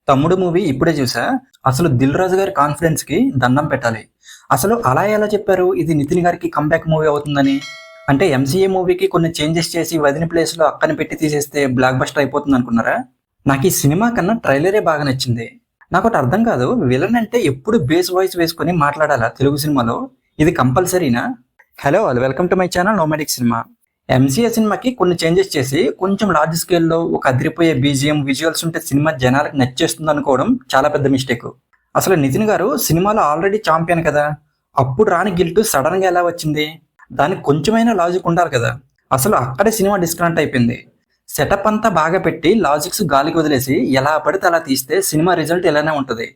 తమ్ముడు మూవీ ఇప్పుడే చూసా. అసలు దిల్ రాజు గారి కాన్ఫిడెన్స్ కి దండం పెట్టాలి. అసలు అలా ఎలా చెప్పారు ఇది నితిన్ గారికి కంబ్యాక్ మూవీ అవుతుందని? అంటే ఎంసీఏ మూవీకి కొన్ని చేంజెస్ చేసి వదిన ప్లేస్ లో అక్కని పెట్టి తీసేస్తే బ్లాక్ బస్టర్ అయిపోతుంది అనుకున్నారా? నాకు ఈ సినిమా కన్నా ట్రైలరే బాగా నచ్చింది. నాకు ఒకటి అర్థం కాదు, విలన్ అంటే ఎప్పుడు బేస్ వాయిస్ వేసుకొని మాట్లాడాలా తెలుగు సినిమాలో? ఇది కంపల్సరీనా? Hello all, welcome to my channel nomadic cinema. MCA సినిమాకి కొన్ని చేంజెస్ చేసి కొంచెం లార్జ్ స్కేల్లో ఒక అదిరిపోయే బీజిఎం విజువల్స్ ఉంటే సినిమా జనాలకు నచ్చేస్తుంది అనుకోవడం చాలా పెద్ద మిస్టేక్. అసలు నితిన్ గారు సినిమాలో ఆల్రెడీ ఛాంపియన్ కదా, అప్పుడు రాని గిల్ట్ సడన్ గా ఎలా వచ్చింది? దానికి కొంచెమైనా లాజిక్ ఉండాలి కదా. అసలు అక్కడే సినిమా డిస్కనెక్ట్ అయిపోయింది. సెటప్ అంతా బాగా పెట్టి లాజిక్స్ గాలికి వదిలేసి ఎలా పడితే అలా తీస్తే సినిమా రిజల్ట్ ఇలానే ఉంటుంది.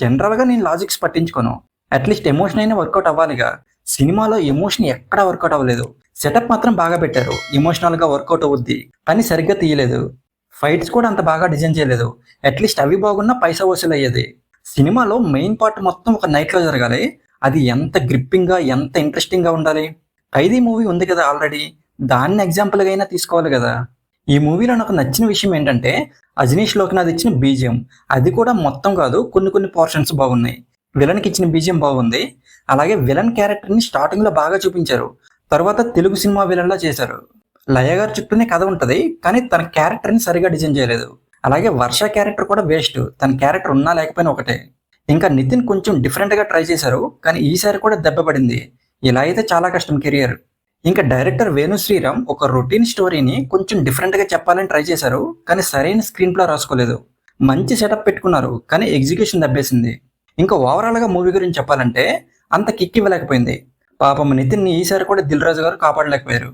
జనరల్ గా నేను లాజిక్స్ పట్టించుకోను, అట్లీస్ట్ ఎమోషన్ అయినా వర్కౌట్ అవ్వాలిగా. సినిమాలో ఎమోషన్ ఎక్కడా వర్కౌట్ అవ్వలేదు. సెటప్ మాత్రం బాగా పెట్టారు, ఎమోషనల్ గా వర్కౌట్ అవుద్ది, కానీ సరిగ్గా తీయలేదు. ఫైట్స్ కూడా అంత బాగా డిజైన్ చేయలేదు. అట్లీస్ట్ అవి బాగున్నా పైసా వసూలు అయ్యేది. సినిమాలో మెయిన్ పార్ట్ మొత్తం ఒక నైట్ లో జరగాలి. అది ఎంత గ్రిప్పింగ్ గా ఎంత ఇంట్రెస్టింగ్ గా ఉండాలి. ఖైదీ మూవీ ఉంది కదా ఆల్రెడీ, దాన్ని ఎగ్జాంపుల్ గా అయినా తీసుకోవాలి కదా. ఈ మూవీలో నాకు నచ్చిన విషయం ఏంటంటే అజనీష్ లోక్నాథ్ ఇచ్చిన బీజియం. అది కూడా మొత్తం కాదు, కొన్ని కొన్ని పోర్షన్స్ బాగున్నాయి. విలన్ కి ఇచ్చిన బీజియం బాగుంది. అలాగే విలన్ క్యారెక్టర్ ని స్టార్టింగ్ లో బాగా చూపించారు, తర్వాత తెలుగు సినిమా విలన్ లా చేశారు. లయ గారి చుట్టూనే కథ ఉంటది, కానీ తన క్యారెక్టర్ ని సరిగా డిజైన్ చేయలేదు. అలాగే వర్ష క్యారెక్టర్ కూడా వేస్ట్, తన క్యారెక్టర్ ఉన్నా లేకపోయినా ఒకటే. ఇంకా నితిన్ కొంచెం డిఫరెంట్ గా ట్రై చేశారు, కానీ ఈసారి కూడా దెబ్బ పడింది. ఇలా అయితే చాలా కష్టం కెరియర్. ఇంకా డైరెక్టర్ వేణు శ్రీరామ్ ఒక రొటీన్ స్టోరీని కొంచెం డిఫరెంట్ గా చెప్పాలని ట్రై చేశారు, కానీ సరైన స్క్రీన్ ప్లే రాసుకోలేదు. మంచి సెటప్ పెట్టుకున్నారు, కానీ ఎగ్జిక్యూషన్ దెబ్బేసింది. ఇంకా ఓవరాల్ గా మూవీ గురించి చెప్పాలంటే అంత కిక్ ఇవ్వలేకపోయింది. పాపం నితిన్ ని ఈసారి కూడా దిల్ రాజు గారు కాపాడలేకపోయారు.